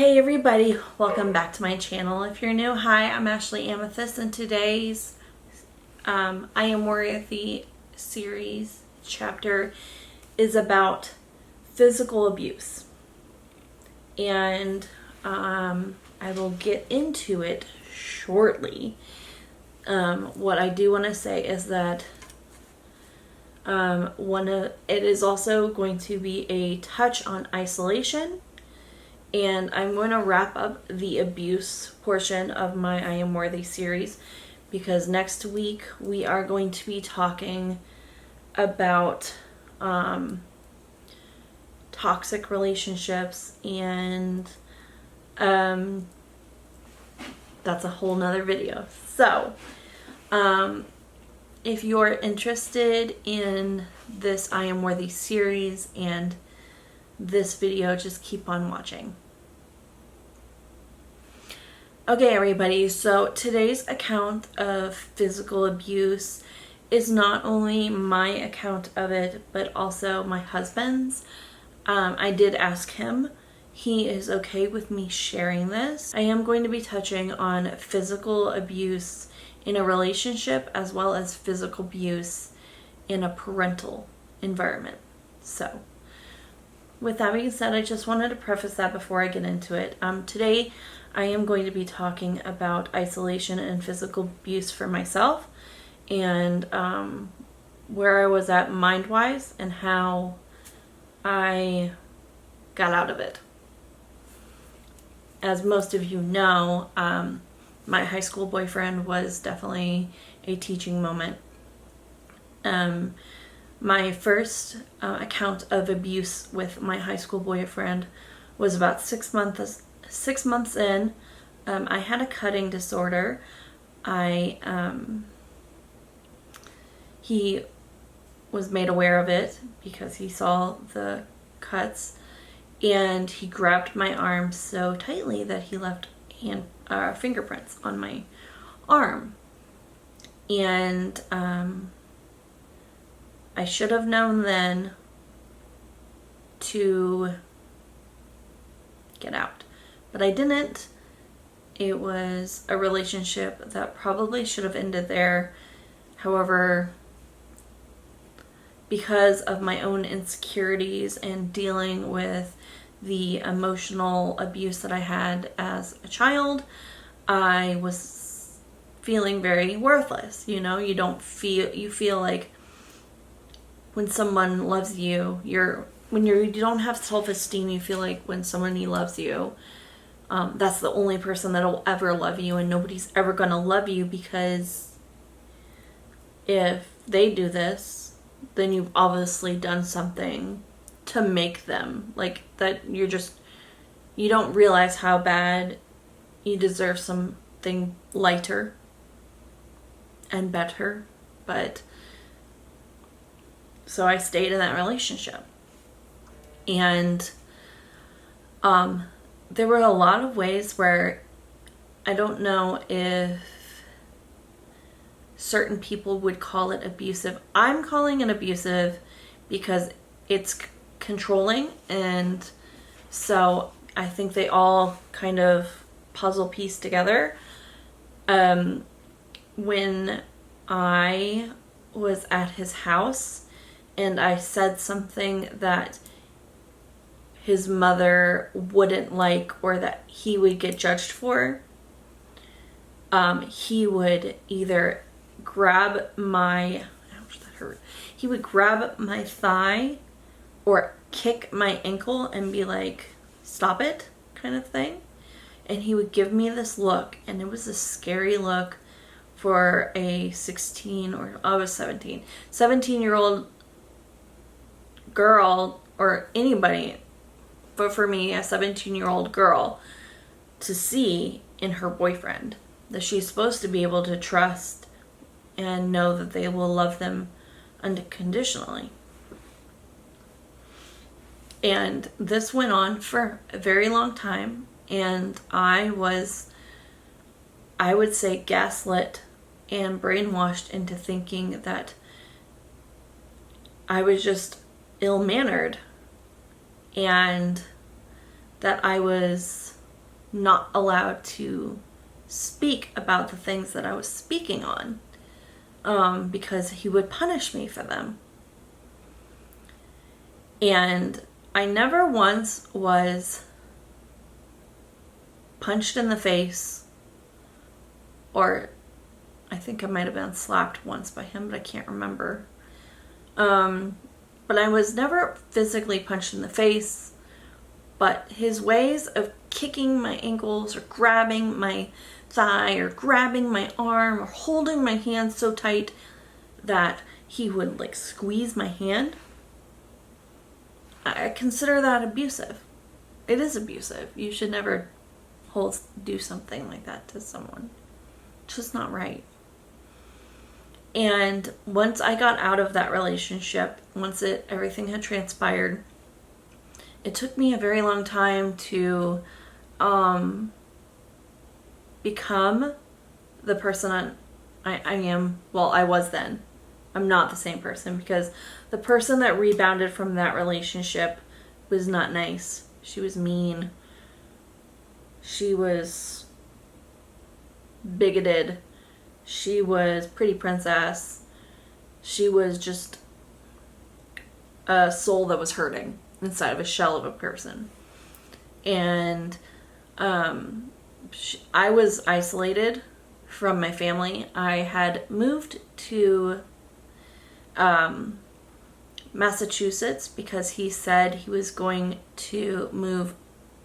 Hey everybody, welcome back to my channel. If you're new, hi, I'm Ashley Amethyst, and today's I Am Worthy series chapter is about physical abuse. And I will get into it shortly. What I do want to say is that it is also going to be a touch on isolation. And I'm going to wrap up the abuse portion of my I Am Worthy series because next week we are going to be talking about toxic relationships, and that's a whole nother video. So if you're interested in this I Am Worthy series and this video, just keep on watching. Okay, everybody, so today's account of physical abuse is not only my account of it, but also my husband's. I did ask him. He is okay with me sharing this. I am going to be touching on physical abuse in a relationship as well as physical abuse in a parental environment. So with that being said, I just wanted to preface that before I get into it. Today, I am going to be talking about isolation and physical abuse for myself, and where I was at mind-wise and how I got out of it. As most of you know, my high school boyfriend was definitely a teaching moment. My first account of abuse with my high school boyfriend was about 6 months in. I had a cutting disorder. He was made aware of it because he saw the cuts, and he grabbed my arm so tightly that he left fingerprints on my arm. And I should have known then to get out, but I didn't. It was a relationship that probably should have ended there. However, because of my own insecurities and dealing with the emotional abuse that I had as a child, I was feeling very worthless. You know, you feel like when someone loves you, you don't have self-esteem, you feel like when somebody loves you, that's the only person that'll ever love you, and nobody's ever gonna love you, because if they do this, then you've obviously done something to make them like that. You don't realize how bad you deserve something lighter and better. But so I stayed in that relationship, and there were a lot of ways where I don't know if certain people would call it abusive. I'm calling it abusive because it's controlling, and so I think they all kind of puzzle piece together. When I was at his house and I said something that his mother wouldn't like, or that he would get judged for, he would either grab my, ouch, that hurt. He would grab my thigh or kick my ankle and be like, stop it, kind of thing. And he would give me this look, and it was a scary look for a 17-year-old girl, or anybody, but for me, a 17-year-old girl, to see in her boyfriend that she's supposed to be able to trust and know that they will love them unconditionally. And this went on for a very long time, and I would say, gaslit and brainwashed into thinking that I was just ill-mannered and that I was not allowed to speak about the things that I was speaking on, because he would punish me for them. And I never once was punched in the face, or I think I might have been slapped once by him, but I can't remember. But I was never physically punched in the face, but his ways of kicking my ankles or grabbing my thigh or grabbing my arm or holding my hand so tight that he would like squeeze my hand, I consider that abusive. It is abusive. You should never do something like that to someone. It's just not right. And once I got out of that relationship, once everything had transpired, it took me a very long time to become the person I am. Well, I was then. I'm not the same person, because the person that rebounded from that relationship was not nice. She was mean. She was bigoted. She was pretty princess. She was just a soul that was hurting inside of a shell of a person. And I was isolated from my family. I had moved to Massachusetts because he said he was going to move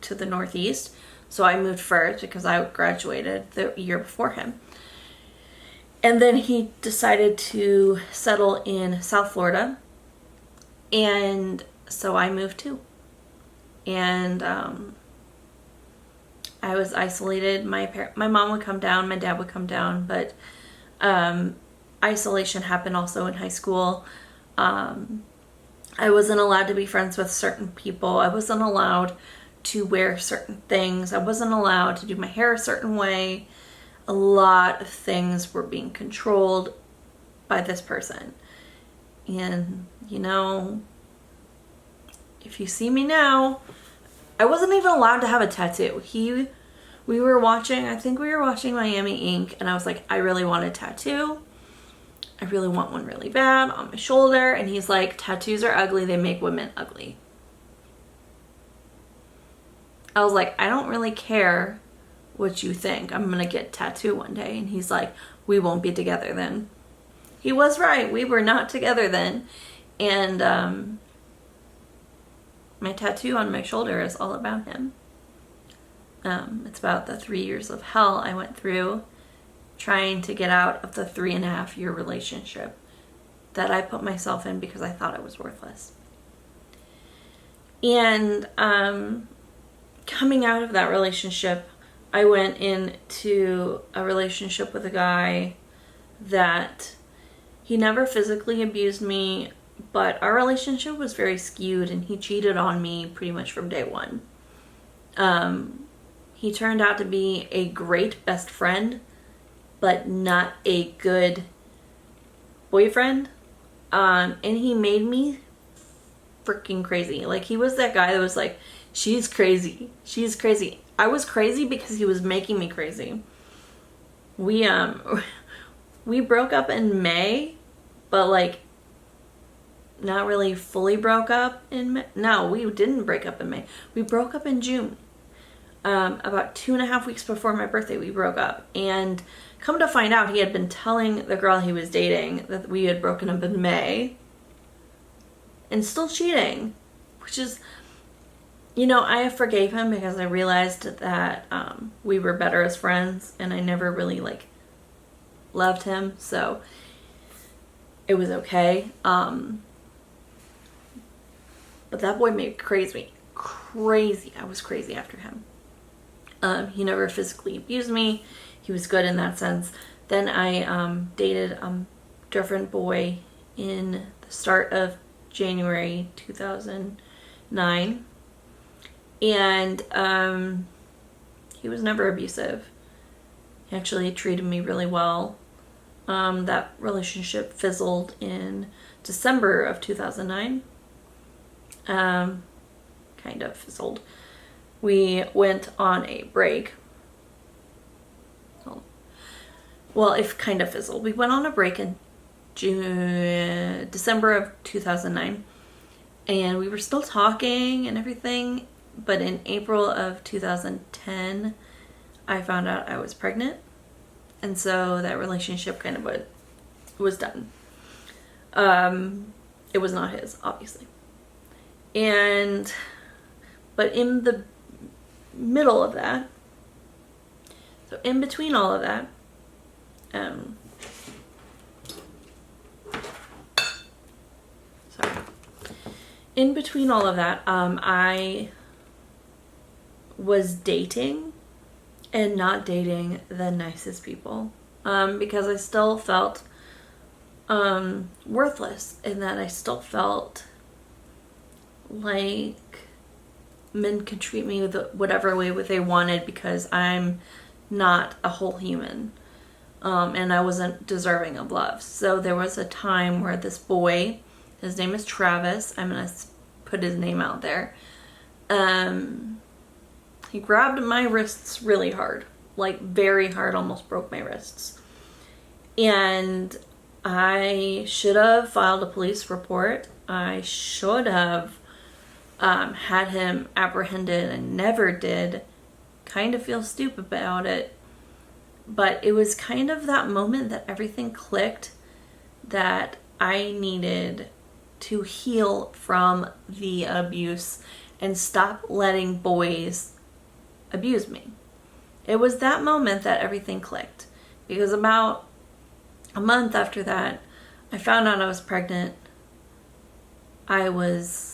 to the Northeast. So I moved first because I graduated the year before him. And then he decided to settle in South Florida. And so I moved too. And I was isolated. My mom would come down, my dad would come down, but isolation happened also in high school. I wasn't allowed to be friends with certain people. I wasn't allowed to wear certain things. I wasn't allowed to do my hair a certain way. A lot of things were being controlled by this person. And, you know, if you see me now, I wasn't even allowed to have a tattoo. We were watching Miami Ink, and I was like, I really want a tattoo. I really want one really bad on my shoulder. And he's like, tattoos are ugly. They make women ugly. I was like, I don't really care what you think. I'm going to get a tattoo one day. And he's like, we won't be together then. He was right. We were not together then. And my tattoo on my shoulder is all about him. It's about the 3 years of hell I went through trying to get out of the 3.5-year relationship that I put myself in because I thought I was worthless. And coming out of that relationship, I went into a relationship with a guy that he never physically abused me, but our relationship was very skewed, and he cheated on me pretty much from day one. He turned out to be a great best friend, but not a good boyfriend. And he made me freaking crazy. Like, he was that guy that was like, she's crazy. She's crazy. I was crazy because he was making me crazy. We broke up in May, but like not really fully broke up in May. No, we didn't break up in May. We broke up in June. About 2.5 weeks before my birthday, we broke up. And come to find out, he had been telling the girl he was dating that we had broken up in May and still cheating, which is, you know, I forgave him because I realized that we were better as friends, and I never really like loved him, so it was okay. But that boy made crazy. I was crazy after him. He never physically abused me. He was good in that sense. Then I dated a different boy in the start of January 2009. And he was never abusive. He actually treated me really well. That relationship fizzled in December of 2009. Kind of fizzled. we went on a break. Well, it kind of fizzled. We went on a break in December of 2009, and we were still talking and everything, but in April of 2010, I found out I was pregnant, and so that relationship kind of was done. It was not his, obviously. But in the middle of that, so in between all of that, in between all of that, I was dating and not dating the nicest people, because I still felt worthless, and that I still felt like men could treat me whatever way they wanted because I'm not a whole human, and I wasn't deserving of love. So there was a time where this boy, his name is Travis, I'm gonna put his name out there, he grabbed my wrists really hard, like very hard, almost broke my wrists, and I should have filed a police report. I should have had him apprehended, and never did. Kind of feel stupid about it, but it was kind of that moment that everything clicked, that I needed to heal from the abuse and stop letting boys abuse me. It was that moment that everything clicked, because about a month after that, I found out I was pregnant. I was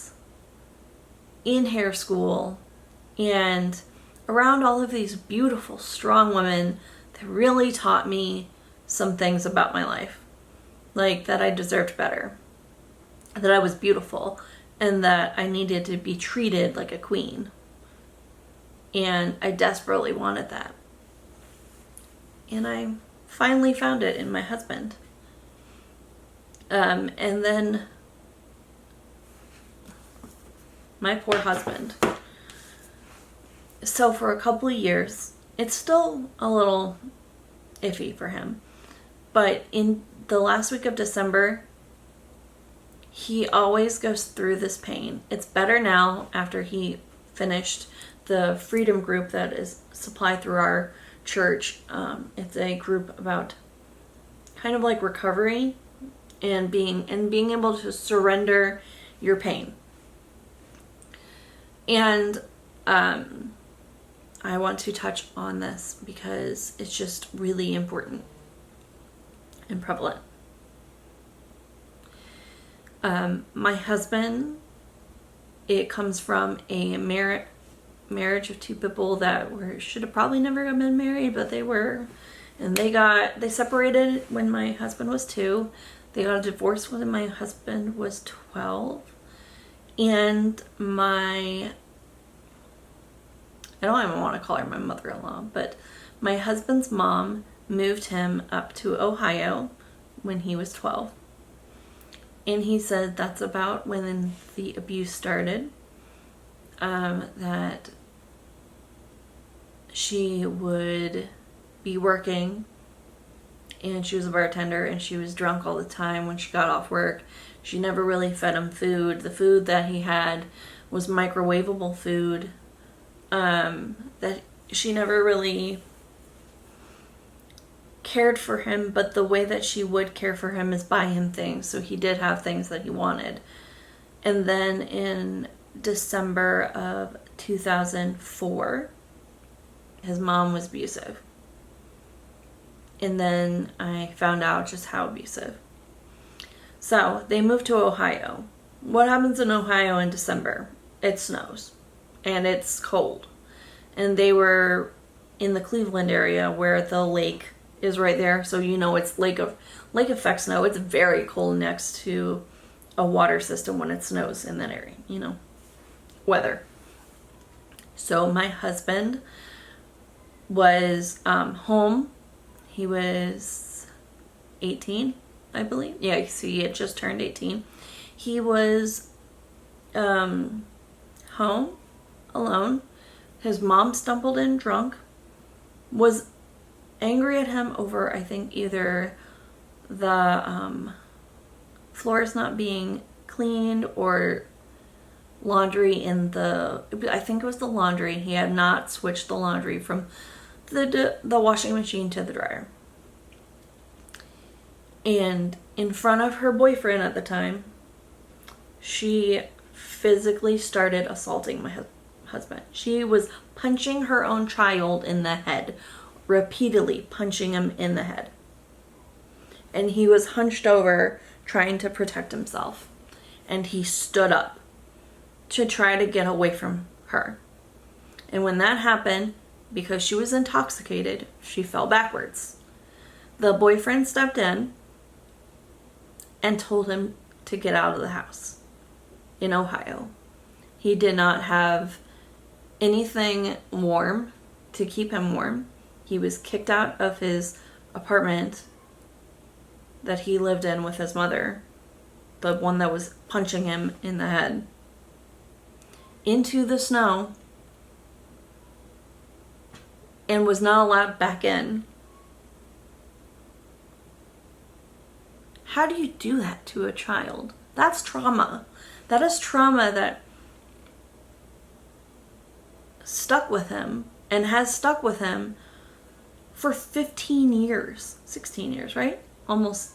in hair school and around all of these beautiful, strong women that really taught me some things about my life. Like that I deserved better, that I was beautiful, and that I needed to be treated like a queen. And I desperately wanted that. And I finally found it in my husband. And then my poor husband. So for a couple of years, it's still a little iffy for him. But in the last week of December, he always goes through this pain. It's better now after he finished the freedom group that is supplied through our church. It's a group about kind of like recovery and being able to surrender your pain. And I want to touch on this because it's just really important and prevalent. My husband, it comes from a marriage of two people that should have probably never been married, but they were. And they separated when my husband was 2. They got a divorce when my husband was 12. And I don't even want to call her my mother-in-law, but my husband's mom moved him up to Ohio when he was 12. And he said that's about when the abuse started. That she would be working, and she was a bartender, and she was drunk all the time when she got off work. She never really fed him food. The food that he had was microwavable food. That she never really cared for him, but the way that she would care for him is buy him things, so he did have things that he wanted. And then in December of 2004, his mom was abusive. And then I found out just how abusive. So they moved to Ohio. What happens in Ohio in December? It snows and it's cold. And they were in the Cleveland area where the lake is right there. So you know it's lake effect snow. It's very cold next to a water system when it snows in that area, weather. So my husband was home. He was 18, I believe. Yeah, so he had just turned 18. He was home alone, His mom stumbled in drunk, was angry at him over, I think, either the floors not being cleaned or laundry I think it was the laundry. He had not switched the laundry from the washing machine to the dryer. And in front of her boyfriend at the time, she physically started assaulting my husband. She was punching her own child in the head, repeatedly punching him in the head. And he was hunched over trying to protect himself. And he stood up to try to get away from her. And when that happened, because she was intoxicated, she fell backwards. The boyfriend stepped in and told him to get out of the house in Ohio. He did not have anything warm to keep him warm. He was kicked out of his apartment that he lived in with his mother, the one that was punching him in the head, into the snow, and was not allowed back in. How do you do that to a child? That's trauma. That is trauma that stuck with him and has stuck with him for 15 years. 16 years, right? Almost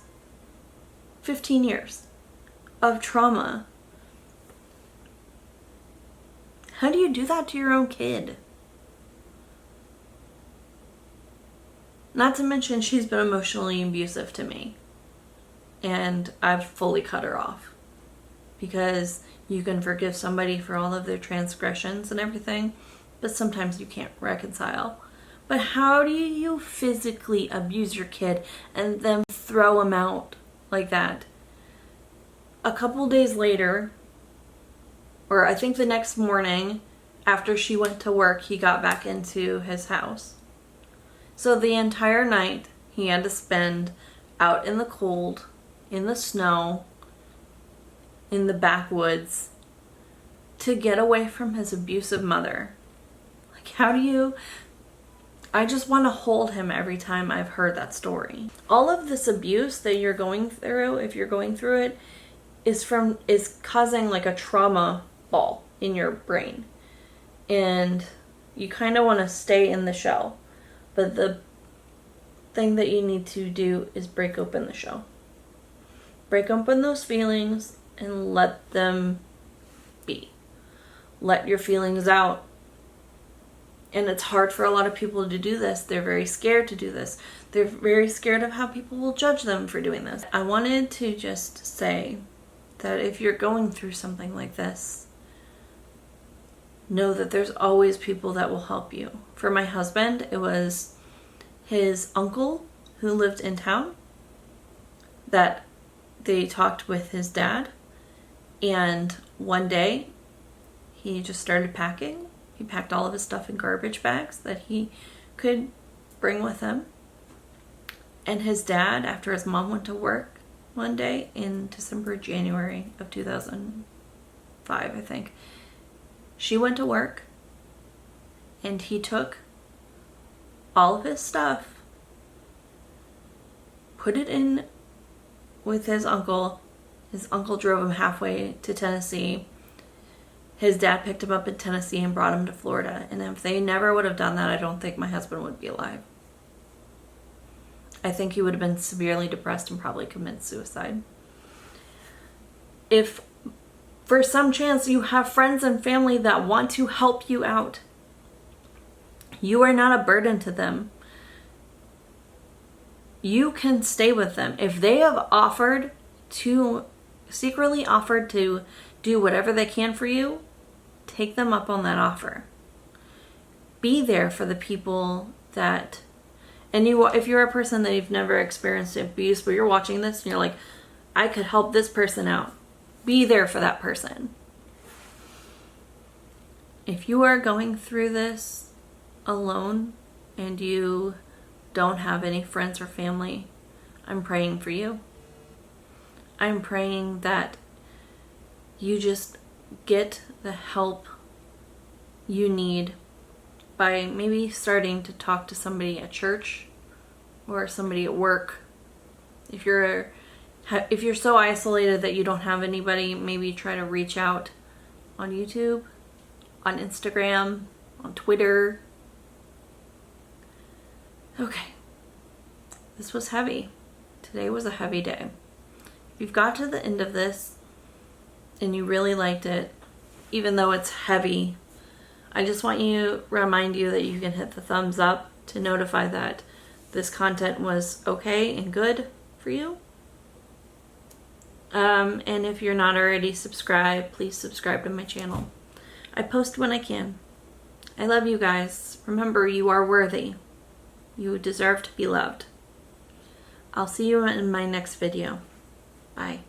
15 years of trauma. How do you do that to your own kid? Not to mention, she's been emotionally abusive to me. And I've fully cut her off. Because you can forgive somebody for all of their transgressions and everything, but sometimes you can't reconcile. But how do you physically abuse your kid and then throw him out like that? A couple days later, or I think the next morning, after she went to work, he got back into his house. So the entire night he had to spend out in the cold, in the snow, in the backwoods, to get away from his abusive mother. Like, how do you... I just want to hold him every time I've heard that story. All of this abuse that you're going through, if you're going through it, is causing like a trauma ball in your brain. And you kind of want to stay in the shell. But the thing that you need to do is break open the shell. Break open those feelings and let them be. Let your feelings out. And it's hard for a lot of people to do this. They're very scared to do this. They're very scared of how people will judge them for doing this. I wanted to just say that if you're going through something like this, know that there's always people that will help you. For my husband, it was his uncle who lived in town that they talked with his dad. And one day, he just started packing. He packed all of his stuff in garbage bags that he could bring with him. And his dad, after his mom went to work one day in January of 2005, I think, she went to work and he took all of his stuff, put it in with his uncle. His uncle drove him halfway to Tennessee. His dad picked him up in Tennessee and brought him to Florida. And if they never would have done that, I don't think my husband would be alive. I think he would have been severely depressed and probably committed suicide. If for some chance you have friends and family that want to help you out, you are not a burden to them. You can stay with them. If they have secretly offered to do whatever they can for you, take them up on that offer. Be there for the people that, and if you're a person that you've never experienced abuse, but you're watching this and you're like, I could help this person out. Be there for that person. If you are going through this alone and you don't have any friends or family, I'm praying for you. I'm praying that you just get the help you need by maybe starting to talk to somebody at church or somebody at work. If you're so isolated that you don't have anybody, maybe try to reach out on YouTube, on Instagram, on Twitter. Okay. This was heavy. Today was a heavy day. If you've got to the end of this and you really liked it, even though it's heavy, I just want to remind you that you can hit the thumbs up to notify that this content was okay and good for you. And if you're not already subscribed, please subscribe to my channel. I post when I can. I love you guys. Remember, you are worthy. You deserve to be loved. I'll see you in my next video. Bye.